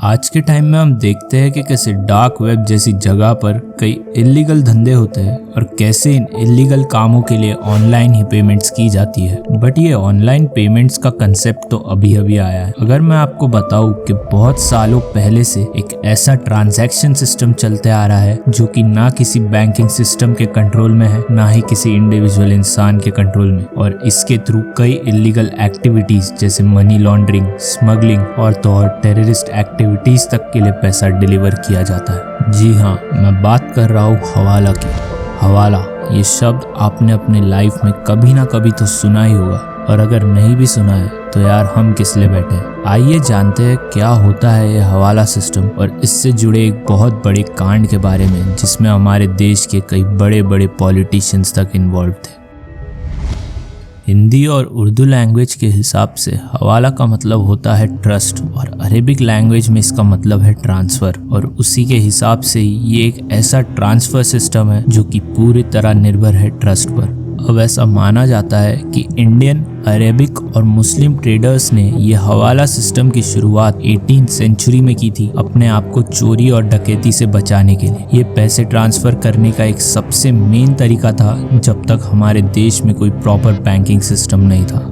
आज के टाइम में हम देखते हैं कि कैसे डार्क वेब जैसी जगह पर कई इलीगल धंधे होते हैं और कैसे इन इलीगल कामों के लिए ऑनलाइन ही पेमेंट्स की जाती है। बट ये ऑनलाइन पेमेंट्स का कंसेप्ट तो अभी अभी आया है। अगर मैं आपको बताऊं कि बहुत सालों पहले से एक ऐसा ट्रांजैक्शन सिस्टम चलते आ रहा है जो कि ना किसी बैंकिंग सिस्टम के कंट्रोल में है, ना ही किसी इंडिविजुअल इंसान के कंट्रोल में, और इसके थ्रू कई इलीगल एक्टिविटीज जैसे मनी लॉन्ड्रिंग, स्मगलिंग और तो और टेररिस्ट एक्टिविटीज तक के लिए पैसा डिलीवर किया जाता है। जी हाँ, मैं बात कर रहा हूँ हवाला की। हवाला ये शब्द आपने अपने लाइफ में कभी ना कभी तो सुना ही होगा, और अगर नहीं भी सुना है तो यार हम किस लिए बैठे हैं। आइए जानते हैं क्या होता है ये हवाला सिस्टम और इससे जुड़े एक बहुत बड़े कांड के बारे में जिसमें हमारे देश के कई बड़े बड़े पॉलिटिशियंस तक इन्वॉल्व थे। हिंदी और उर्दू लैंग्वेज के हिसाब से हवाला का मतलब होता है ट्रस्ट, और अरेबिक लैंग्वेज में इसका मतलब है ट्रांसफ़र, और उसी के हिसाब से ये एक ऐसा ट्रांसफ़र सिस्टम है जो कि पूरी तरह निर्भर है ट्रस्ट पर। अब ऐसा माना जाता है कि इंडियन, अरेबिक और मुस्लिम ट्रेडर्स ने ये हवाला सिस्टम की शुरुआत 18th सेंचुरी में की थी अपने आप को चोरी और डकैती से बचाने के लिए। ये पैसे ट्रांसफ़र करने का एक सबसे मेन तरीका था जब तक हमारे देश में कोई प्रॉपर बैंकिंग सिस्टम नहीं था।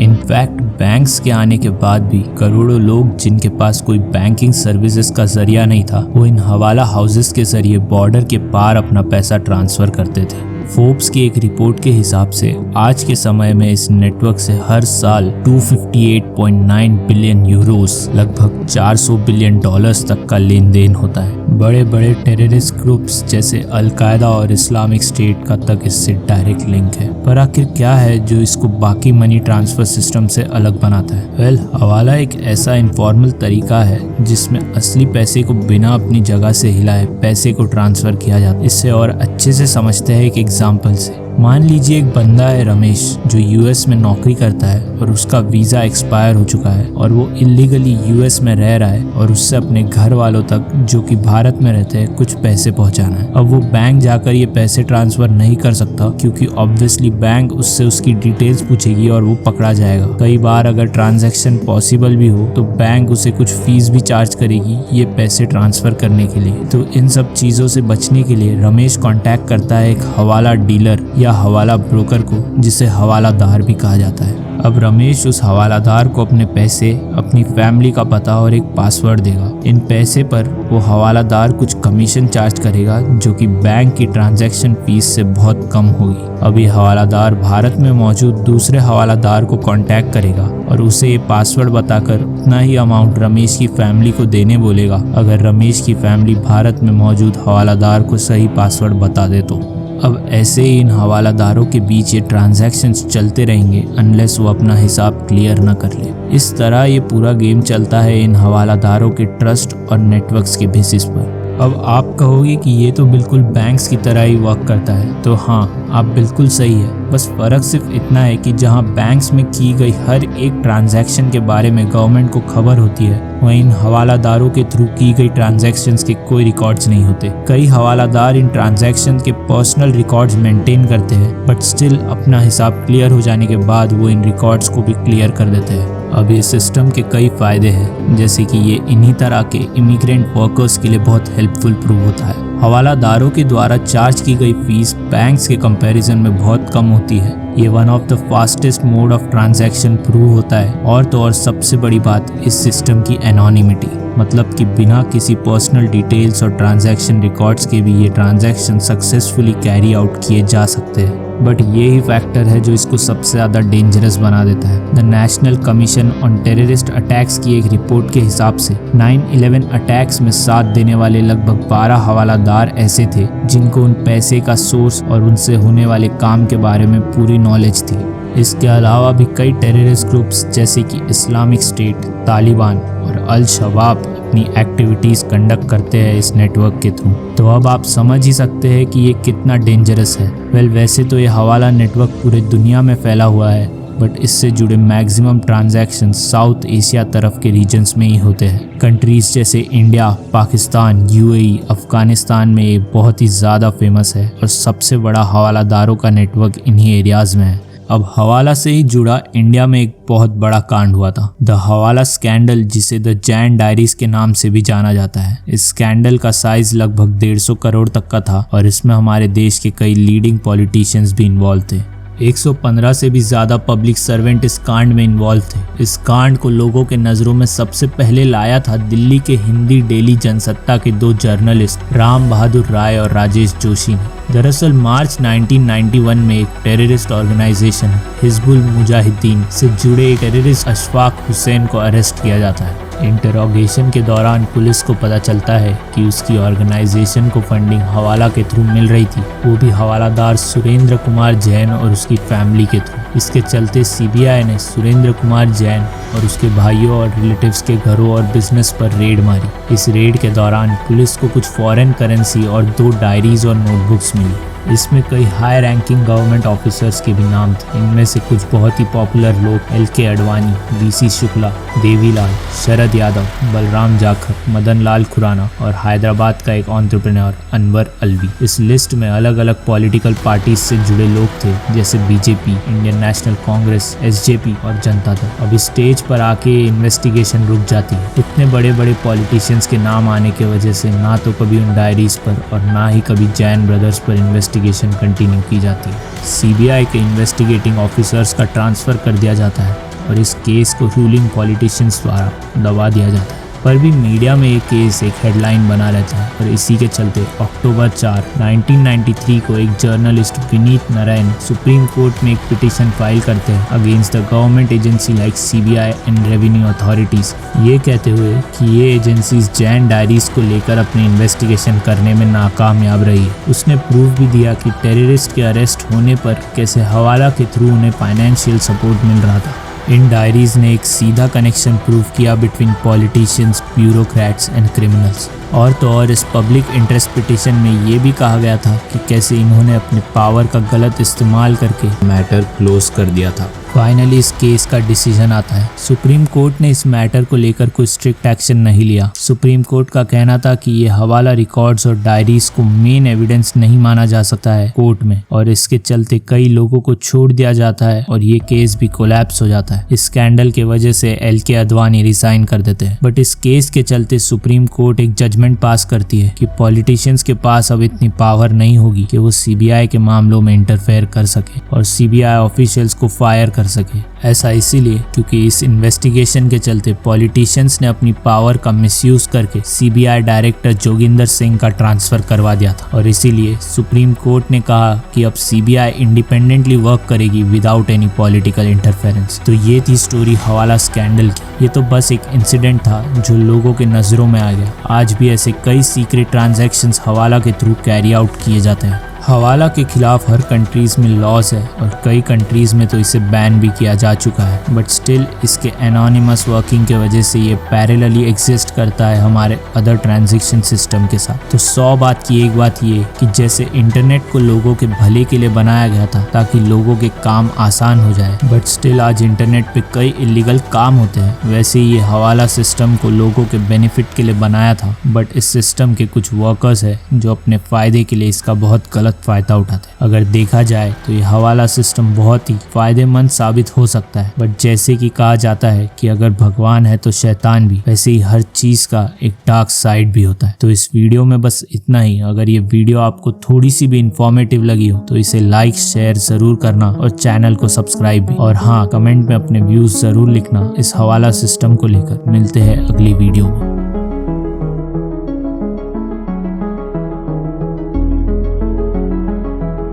इनफैक्ट बैंक्स के आने के बाद भी करोड़ों लोग जिनके पास कोई बैंकिंग सर्विसेज का जरिया नहीं था, वो इन हवाला हाउसेस के जरिए बॉर्डर के पार अपना पैसा ट्रांसफ़र करते थे। फोर्ब्स की एक रिपोर्ट के हिसाब से आज के समय में इस नेटवर्क से हर साल 258.9 बिलियन यूरोस, लगभग 400 बिलियन डॉलर्स तक का लेन देन होता है। बड़े बड़े टेररिस्ट ग्रुप्स जैसे अल-कायदा और इस्लामिक स्टेट का तक इससे डायरेक्ट लिंक है। पर आखिर क्या है जो इसको बाकी मनी ट्रांसफर सिस्टम से अलग बनाता है? हवाला एक ऐसा इनफॉर्मल तरीका है जिसमें असली पैसे को बिना अपनी जगह से हिलाए पैसे को ट्रांसफर किया जाता है। इससे और अच्छे से समझते हैं एक एग्जाम्पल से। मान लीजिए एक बंदा है रमेश जो यूएस में नौकरी करता है और उसका वीज़ा एक्सपायर हो चुका है और वो इलीगली यूएस में रह रहा है, और उससे अपने घर वालों तक जो कि भारत में रहते हैं कुछ पैसे पहुंचाना है। अब वो बैंक जाकर ये पैसे ट्रांसफर नहीं कर सकता क्योंकि ऑब्वियसली बैंक उससे उसकी डिटेल्स पूछेगी और वो पकड़ा जाएगा। कई बार अगर ट्रांजैक्शन पॉसिबल भी हो तो बैंक उसे कुछ फीस भी चार्ज करेगी ये पैसे ट्रांसफर करने के लिए। तो इन सब चीज़ों से बचने के लिए रमेश कॉन्टैक्ट करता है एक हवाला डीलर या हवाला ब्रोकर को, जिसे हवालादार भी कहा जाता है। अब रमेश उस हवालादार को अपने पैसे, अपनी फैमिली का पता और एक पासवर्ड देगा। इन पैसे पर वो हवालादार कुछ कमीशन चार्ज करेगा जो कि बैंक की ट्रांजैक्शन फीस से बहुत कम होगी। अब ये हवालादार भारत में मौजूद दूसरे हवालादार को कांटेक्ट करेगा और उसे ये पासवर्ड बताकर उतना ही अमाउंट रमेश की फैमिली को देने बोलेगा अगर रमेश की फैमिली भारत में मौजूद हवालादार को सही पासवर्ड बता दे तो। अब ऐसे ही इन हवालादारों के बीच ये ट्रांजैक्शंस चलते रहेंगे अनलेस वो अपना हिसाब क्लियर न कर ले। इस तरह ये पूरा गेम चलता है इन हवालादारों के ट्रस्ट और नेटवर्क्स के बेसिस पर। अब आप कहोगे कि ये तो बिल्कुल बैंक्स की तरह ही वर्क करता है, तो हाँ, आप बिल्कुल सही है। बस फ़र्क सिर्फ इतना है कि जहाँ बैंक्स में की गई हर एक ट्रांजैक्शन के बारे में गवर्नमेंट को खबर होती है, वहीं इन हवालादारों के थ्रू की गई ट्रांजैक्शंस के कोई रिकॉर्ड्स नहीं होते। कई हवालादार इन ट्रांजैक्शन के पर्सनल रिकॉर्ड्स मेंटेन करते हैं, बट स्टिल अपना हिसाब क्लियर हो जाने के बाद वो इन रिकॉर्ड्स को भी क्लियर कर देते हैं। अब ये सिस्टम के कई फ़ायदे हैं, जैसे कि ये इन्हीं तरह के इमिग्रेंट वर्कर्स के लिए बहुत हेल्पफुल प्रूव होता है। हवालादारों के द्वारा चार्ज की गई फीस बैंक्स के कंपैरिजन में बहुत कम होती है। ये one of the fastest mode of transaction prove होता है, और तो और सबसे बड़ी बात इस सिस्टम की एनोनिमिटी, मतलब कि बिना किसी पर्सनल डिटेल्स और ट्रांजैक्शन रिकॉर्ड्स के भी ये ट्रांजैक्शन सक्सेसफुली कैरी आउट किए जा सकते हैं। बट ये ही फैक्टर है जो इसको सबसे ज़्यादा डेंजरस बना देता है। The national commission on terrorist attacks की एक रिपोर्ट के हिसाब से 9/11 अटैक्स में साथ देने वाले लगभग 12 हवालादार ऐसे थे जिनको उन पैसे का सोर्स और उनसे होने वाले काम के बारे में पूरी नॉलेज थी। इसके अलावा भी कई टेररिस्ट ग्रुप्स जैसे कि इस्लामिक स्टेट, तालिबान और अल शबाब अपनी एक्टिविटीज़ कंडक्ट करते हैं इस नेटवर्क के थ्रू। तो अब आप समझ ही सकते हैं कि ये कितना डेंजरस है। वैसे तो ये हवाला नेटवर्क पूरे दुनिया में फैला हुआ है, बट इससे जुड़े मैक्सिमम ट्रांजैक्शन साउथ एशिया तरफ के रीजन्स में ही होते हैं। कंट्रीज़ जैसे इंडिया, पाकिस्तान, यूएई, अफगानिस्तान में ये बहुत ही ज़्यादा फेमस है और सबसे बड़ा हवालादारों का नेटवर्क इन्हीं एरियाज़ में है। अब हवाला से ही जुड़ा इंडिया में एक बहुत बड़ा कांड हुआ था, द हवाला स्कैंडल, जिसे द जैन डायरीज के नाम से भी जाना जाता है। इस स्कैंडल का साइज लगभग 150 करोड़ तक का था और इसमें हमारे देश के कई लीडिंग पॉलिटिशियंस भी इन्वॉल्व थे। 115 से भी ज्यादा पब्लिक सर्वेंट इस कांड में इन्वॉल्व थे। इस कांड को लोगों के नजरों में सबसे पहले लाया था दिल्ली के हिंदी डेली जनसत्ता के 2 जर्नलिस्ट राम बहादुर राय और राजेश जोशी ने। दरअसल मार्च 1991 में एक टेररिस्ट ऑर्गेनाइजेशन हिजबुल मुजाहिदीन से जुड़े एक टेररिस्ट अशफाक हुसैन को अरेस्ट किया जाता है। इंटरोगेशन के दौरान पुलिस को पता चलता है कि उसकी ऑर्गेनाइजेशन को फंडिंग हवाला के थ्रू मिल रही थी, वो भी हवालादार सुरेंद्र कुमार जैन और उसकी फैमिली के थ्रू। इसके चलते सीबीआई ने सुरेंद्र कुमार जैन और उसके भाइयों और रिलेटिव्स के घरों और बिजनेस पर रेड मारी। इस रेड के दौरान पुलिस को कुछ फॉरेन करेंसी और 2 डायरीज और नोटबुक्स मिली। इसमें कई हाई रैंकिंग गवर्नमेंट ऑफिसर्स के भी नाम थे। इनमें से कुछ बहुत ही पॉपुलर लोग एल.के. अडवाणी, वी.सी. शुक्ला, देवीलाल, शरद यादव, बलराम जाखर, मदन लाल खुराना और हैदराबाद का एक एंटरप्रेन्योर अनवर अलवी। इस लिस्ट में अलग अलग पॉलिटिकल पार्टीज से जुड़े लोग थे, जैसे BJP, Indian national Congress, SJP और जनता दल। अब स्टेज पर आके इन्वेस्टिगेशन रुक जाती है। इतने बड़े बड़े पॉलिटिशियंस के नाम आने की वजह से ना तो कभी उन डायरीज पर और ना ही कभी जैन ब्रदर्स पर इन्वेस्टिगेशन कंटिन्यू की जाती है। सीबीआई के इन्वेस्टिगेटिंग ऑफिसर्स का ट्रांसफर कर दिया जाता है और इस केस को रूलिंग पॉलिटिशियंस द्वारा दबा दिया जाता है। पर भी मीडिया में ये केस एक हेडलाइन बना रहता है और इसी के चलते अक्टूबर 4, 1993 को एक journalist Vineet Narayan supreme court में एक पिटीशन फाइल करते हैं against the government agency like CBI and revenue authorities, ये कहते हुए कि ये एजेंसीज जैन डायरीज को लेकर अपनी इन्वेस्टिगेशन करने में नाकामयाब रही है। उसने प्रूफ भी दिया कि टेररिस्ट के अरेस्ट होने पर कैसे हवाला के थ्रू उन्हें फाइनेंशियल सपोर्ट मिल रहा था। इन डायरीज ने एक सीधा कनेक्शन प्रूव किया between politicians, bureaucrats and criminals. और तो और इस पब्लिक इंटरेस्ट पिटीशन में ये भी कहा गया था कि कैसे इन्होंने अपने पावर का गलत इस्तेमाल करके मैटर क्लोज कर दिया था। फाइनली इस केस का डिसीजन आता है। सुप्रीम कोर्ट ने इस मैटर को लेकर कोई स्ट्रिक्ट एक्शन नहीं लिया। सुप्रीम कोर्ट का कहना था कि ये हवाला रिकॉर्ड्स और डायरीज को मेन एविडेंस नहीं माना जा सकता है कोर्ट में, और इसके चलते कई लोगों को छोड़ दिया जाता है और ये केस भी कोलैप्स हो जाता है। इस स्कैंडल के वजह से एल.के. अडवाणी रिजाइन कर देते हैं। बट इस केस के चलते सुप्रीम कोर्ट एक जजमेंट पास करती है कि पॉलिटिशियंस के पास अब इतनी पावर नहीं होगी कि वो सीबीआई के मामलों में इंटरफेयर कर सके और सीबीआई ऑफिशियल्स को फायर कर सके। ऐसा इसीलिए क्योंकि इस इन्वेस्टिगेशन के चलते पॉलिटिशियंस ने अपनी पावर का मिसयूज करके सीबीआई डायरेक्टर जोगिंदर सिंह का ट्रांसफर करवा दिया था, और इसीलिए सुप्रीम कोर्ट ने कहा कि अब सीबीआई इंडिपेंडेंटली वर्क करेगी विदाउट एनी पॉलिटिकल इंटरफेरेंस। तो ये थी स्टोरी हवाला स्कैंडल की। ये तो बस एक इंसिडेंट था जो लोगों के नजरों में आ गया। आज भी ऐसे कई सीक्रेट ट्रांजैक्शंस हवाला के थ्रू कैरी आउट किए जाते हैं। हवाला के खिलाफ हर कंट्रीज में लॉज है और कई कंट्रीज में तो इसे बैन भी किया जा चुका है, बट स्टिल इसके एनोनिमस वर्किंग के वजह से ये पैरेलली एग्जिस्ट करता है हमारे अदर ट्रांजैक्शन सिस्टम के साथ। तो 100 बात की एक बात ये कि जैसे इंटरनेट को लोगों के भले के लिए बनाया गया था ताकि लोगों के काम आसान हो जाए, बट स्टिल आज इंटरनेट पे कई इलीगल काम होते हैं, वैसे ही ये हवाला सिस्टम को लोगों के बेनिफिट के लिए बनाया था, बट इस सिस्टम के कुछ वर्कर्स है जो अपने फायदे के लिए इसका बहुत गलत फायदा उठाते हैं। अगर देखा जाए तो ये हवाला सिस्टम बहुत ही फायदेमंद साबित हो सकता है, बट जैसे कि कहा जाता है कि अगर भगवान है तो शैतान भी, वैसे ही हर चीज का एक डार्क साइड भी होता है। तो इस वीडियो में बस इतना ही। अगर ये वीडियो आपको थोड़ी सी भी इंफॉर्मेटिव लगी हो तो इसे लाइक शेयर जरूर करना और चैनल को सब्सक्राइब भी, और हाँ, कमेंट में अपने व्यूज जरूर लिखना इस हवाला सिस्टम को लेकर। मिलते हैं अगली वीडियो में।